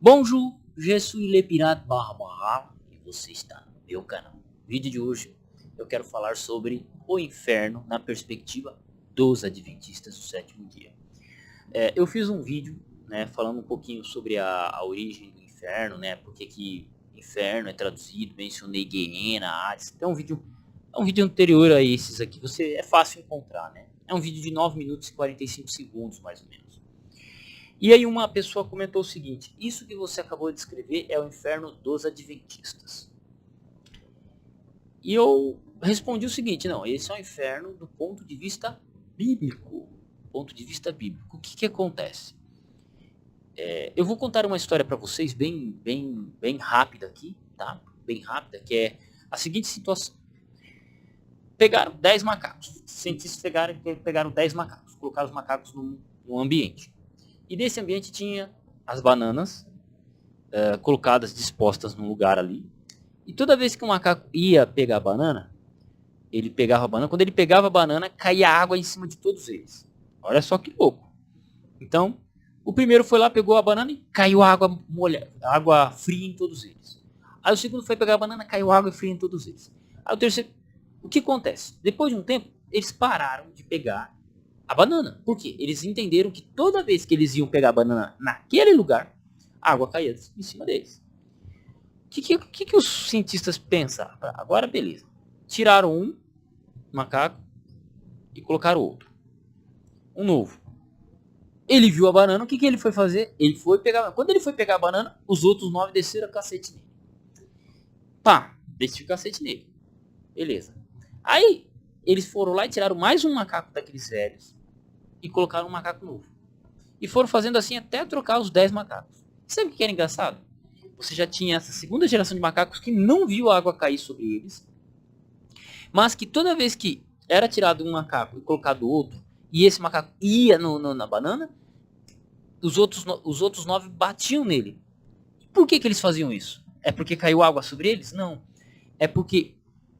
Bonjour, je suis le pirate Barbara e você está no meu canal. No vídeo de hoje eu quero falar sobre o inferno na perspectiva dos adventistas do sétimo dia. Eu fiz um vídeo, falando um pouquinho sobre a origem do inferno, porque que inferno é traduzido, mencionei Gehenna, Hades. Então é um vídeo anterior a esses aqui, é fácil encontrar, né? É um vídeo de 9 minutos e 45 segundos mais ou menos. E aí uma pessoa comentou o seguinte: isso que você acabou de escrever é o inferno dos adventistas. E eu respondi o seguinte: não, esse é o inferno do ponto de vista bíblico. Ponto de vista bíblico. O que acontece? Eu vou contar uma história para vocês bem rápida aqui, tá? Bem rápida, que é a seguinte situação. Pegaram 10 macacos. Os cientistas pegaram 10 macacos, colocaram os macacos num ambiente. E nesse ambiente tinha as bananas colocadas, dispostas num lugar ali. E toda vez que o macaco ia pegar a banana, ele pegava a banana. Quando ele pegava a banana, caía água em cima de todos eles. Olha só que louco. Então, o primeiro foi lá, pegou a banana e caiu água água fria em todos eles. Aí o segundo foi pegar a banana, caiu água fria em todos eles. Aí o terceiro... O que acontece? Depois de um tempo, eles pararam de pegar a banana. Por quê? Eles entenderam que toda vez que eles iam pegar a banana naquele lugar, a água caía em cima deles. O que os cientistas pensaram? Agora, beleza. Tiraram um macaco e colocaram outro. Um novo. Ele viu a banana, o que ele foi fazer? Ele foi pegar. Quando ele foi pegar a banana, os outros 9 desceram a cacete nele. Pá, desceu o cacete nele. Beleza. Aí, eles foram lá e tiraram mais um macaco daqueles velhos e colocaram um macaco novo. E foram fazendo assim até trocar os 10 macacos. Sabe o que era engraçado? Você já tinha essa segunda geração de macacos que não viu a água cair sobre eles, mas que toda vez que era tirado um macaco e colocado outro, e esse macaco ia na banana, os outros 9 batiam nele. Por que eles faziam isso? É porque caiu água sobre eles? Não. É porque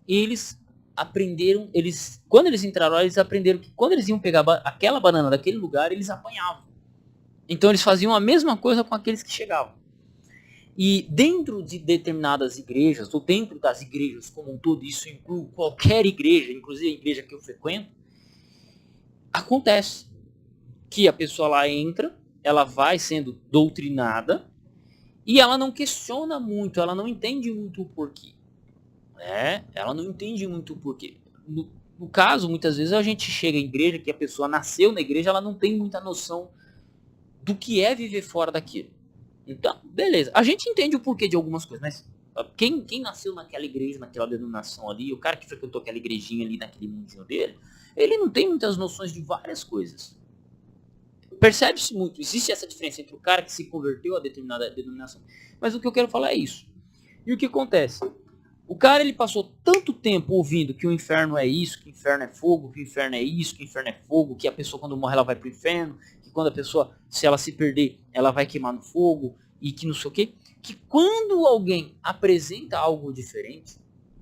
eles aprenderam, quando eles entraram lá, eles aprenderam que quando eles iam pegar aquela banana daquele lugar, eles apanhavam. Então eles faziam a mesma coisa com aqueles que chegavam. E dentro de determinadas igrejas, ou dentro das igrejas como um todo, isso inclui qualquer igreja, inclusive a igreja que eu frequento, acontece que a pessoa lá entra, ela vai sendo doutrinada, e ela não questiona muito, ela não entende muito o porquê. Ela não entende muito o porquê. No caso, muitas vezes a gente chega em igreja, que a pessoa nasceu na igreja, ela não tem muita noção do que é viver fora daquilo. Então, beleza. A gente entende o porquê de algumas coisas, mas quem nasceu naquela igreja, naquela denominação ali, o cara que frequentou aquela igrejinha ali, naquele mundinho dele, ele não tem muitas noções de várias coisas. Percebe-se muito, existe essa diferença entre o cara que se converteu a determinada denominação. Mas o que eu quero falar é isso. E o que acontece? O cara, ele passou tanto tempo ouvindo que o inferno é isso, que o inferno é fogo, que o inferno é isso, que o inferno é fogo, que a pessoa quando morre ela vai pro inferno, que quando a pessoa, se ela se perder, ela vai queimar no fogo, e que não sei o quê, que quando alguém apresenta algo diferente,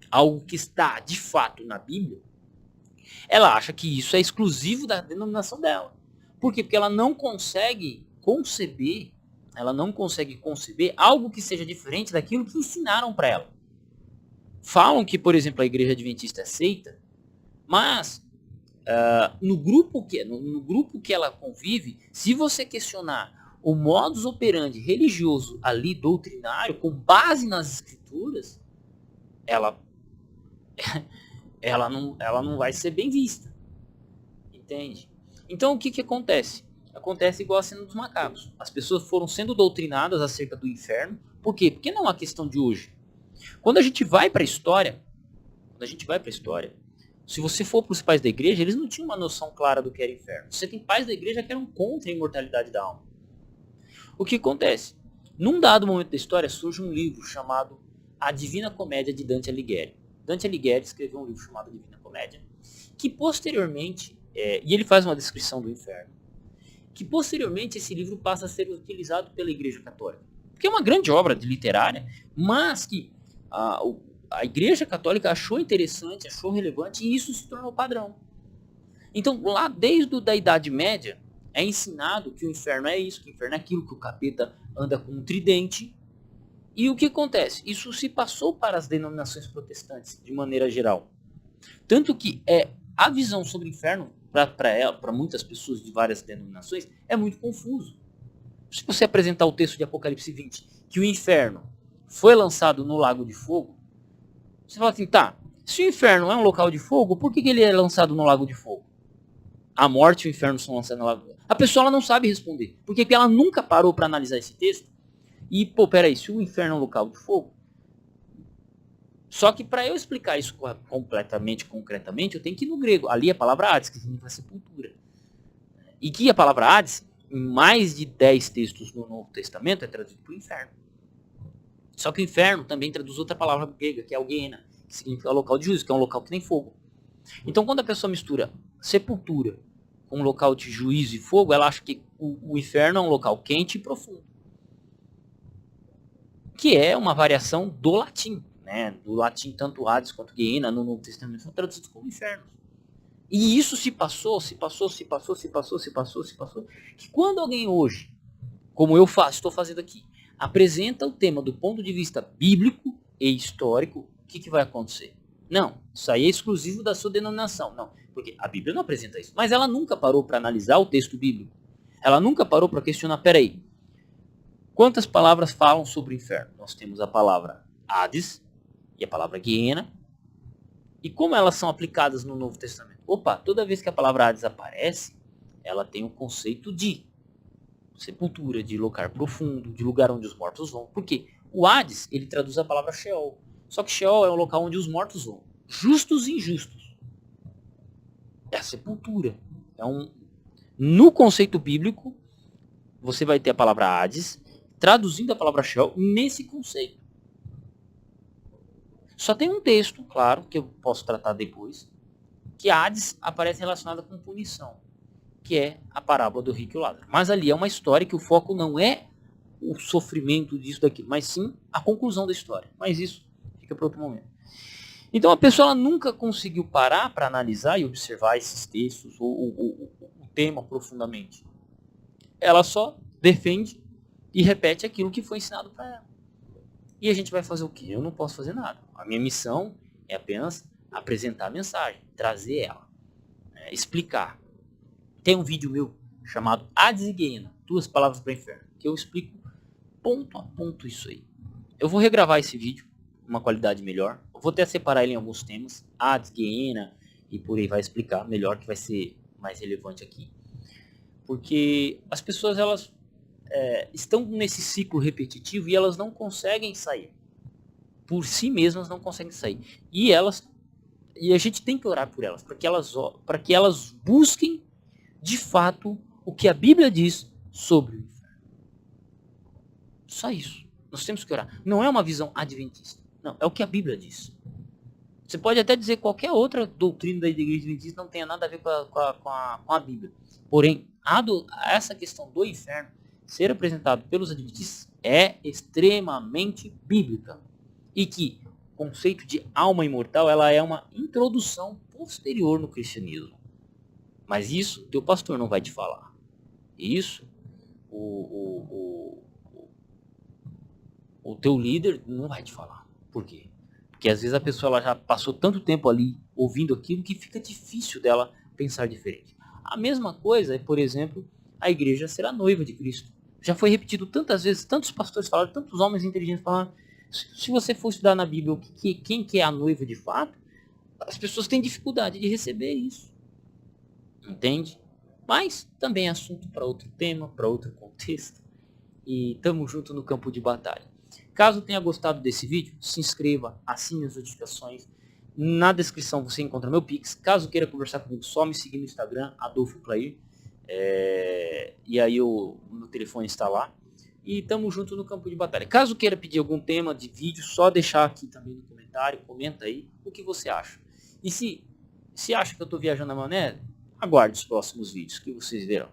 algo que está de fato na Bíblia, ela acha que isso é exclusivo da denominação dela. Por quê? Porque ela não consegue conceber algo que seja diferente daquilo que ensinaram para ela. Falam que, por exemplo, a igreja adventista é seita, mas no grupo que ela convive, se você questionar o modus operandi religioso ali, doutrinário, com base nas escrituras, ela não vai ser bem vista. Entende? Então o que acontece? Acontece igual a cena dos macacos. As pessoas foram sendo doutrinadas acerca do inferno. Por quê? Porque não é uma questão de hoje. Quando a gente vai para a história, se você for para os pais da igreja, eles não tinham uma noção clara do que era inferno. Você tem pais da igreja que eram contra a imortalidade da alma. O que acontece? Num dado momento da história surge um livro chamado A Divina Comédia de Dante Alighieri. Dante Alighieri escreveu um livro chamado A Divina Comédia, que posteriormente, e ele faz uma descrição do inferno, que posteriormente esse livro passa a ser utilizado pela Igreja Católica. Porque é uma grande obra literária, mas que a Igreja Católica achou interessante, achou relevante, e isso se tornou padrão. Então, lá desde a Idade Média, É ensinado que o inferno é isso, que o inferno é aquilo, que o capeta anda com um tridente. E o que acontece? Isso se passou para as denominações protestantes, de maneira geral. Tanto que a visão sobre o inferno, para muitas pessoas de várias denominações, é muito confuso. Se você apresentar o texto de Apocalipse 20, que o inferno foi lançado no lago de fogo, você fala assim, tá, se o inferno é um local de fogo, por que ele é lançado no lago de fogo? A morte e o inferno são lançados no lago de fogo. A pessoa ela não sabe responder, porque ela nunca parou para analisar esse texto. E, peraí, se o inferno é um local de fogo, só que para eu explicar isso completamente, concretamente, eu tenho que ir no grego. Ali é a palavra Hades, que significa sepultura. E que a palavra Hades, em mais de 10 textos no Novo Testamento, é traduzido por inferno. Só que o inferno também traduz outra palavra grega, que é o Gehenna, que significa local de juízo, que é um local que nem fogo. Então, quando a pessoa mistura sepultura com um local de juízo e fogo, ela acha que o inferno é um local quente e profundo. Que é uma variação do latim. Né? Do latim, tanto Hades quanto Gehenna no Novo Testamento são traduzidos como infernos. E isso se passou, que quando alguém hoje, como eu estou fazendo aqui, apresenta o tema do ponto de vista bíblico e histórico, o que vai acontecer? Não, isso aí é exclusivo da sua denominação. Não, porque a Bíblia não apresenta isso. Mas ela nunca parou para analisar o texto bíblico. Ela nunca parou para questionar, peraí, quantas palavras falam sobre o inferno? Nós temos a palavra Hades e a palavra Gehenna. E como elas são aplicadas no Novo Testamento? Opa, toda vez que a palavra Hades aparece, ela tem o conceito de sepultura, de lugar profundo, de lugar onde os mortos vão. Por quê? O Hades, ele traduz a palavra Sheol. Só que Sheol é um local onde os mortos vão. Justos e injustos. É a sepultura. No conceito bíblico, você vai ter a palavra Hades, traduzindo a palavra Sheol nesse conceito. Só tem um texto, claro, que eu posso tratar depois, que Hades aparece relacionada com punição, que é a parábola do rico e o ladrão. Mas ali é uma história que o foco não é o sofrimento disso daqui, mas sim a conclusão da história. Mas isso fica para outro momento. Então a pessoa ela nunca conseguiu parar para analisar e observar esses textos, o tema profundamente. Ela só defende e repete aquilo que foi ensinado para ela. E a gente vai fazer o quê? Eu não posso fazer nada. A minha missão é apenas apresentar a mensagem, trazer ela, explicar. Tem um vídeo meu chamado Hades e Gehenna, 2 palavras para o inferno, que eu explico ponto a ponto isso aí. Eu vou regravar esse vídeo, uma qualidade melhor. Eu vou até separar ele em alguns temas, Hades, Gehenna, e por aí vai explicar melhor, que vai ser mais relevante aqui. Porque as pessoas, elas estão nesse ciclo repetitivo e elas não conseguem sair. Por si mesmas não conseguem sair. E a gente tem que orar por elas, para que elas busquem de fato o que a Bíblia diz sobre o inferno. Só isso. Nós temos que orar. Não é uma visão adventista. Não, é o que a Bíblia diz. Você pode até dizer que qualquer outra doutrina da igreja adventista não tenha nada a ver com a Bíblia. Porém, essa questão do inferno ser apresentado pelos adventistas é extremamente bíblica. E que o conceito de alma imortal ela é uma introdução posterior no cristianismo. Mas isso teu pastor não vai te falar. Isso o teu líder não vai te falar. Por quê? Porque às vezes a pessoa ela já passou tanto tempo ali ouvindo aquilo que fica difícil dela pensar diferente. A mesma coisa é, por exemplo, a igreja ser a noiva de Cristo. Já foi repetido tantas vezes, tantos pastores falaram, tantos homens inteligentes falaram. Se você for estudar na Bíblia quem que é a noiva de fato, as pessoas têm dificuldade de receber isso. Entende? Mas também é assunto para outro tema, para outro contexto. E tamo junto no campo de batalha. Caso tenha gostado desse vídeo, se inscreva, assine as notificações. Na descrição você encontra meu Pix. Caso queira conversar comigo, só me seguir no Instagram, Adolfo Clair. E aí o meu telefone está lá. E tamo junto no campo de batalha. Caso queira pedir algum tema de vídeo, só deixar aqui também no comentário. Comenta aí o que você acha. E se acha que eu estou viajando na maionese, aguarde os próximos vídeos que vocês verão.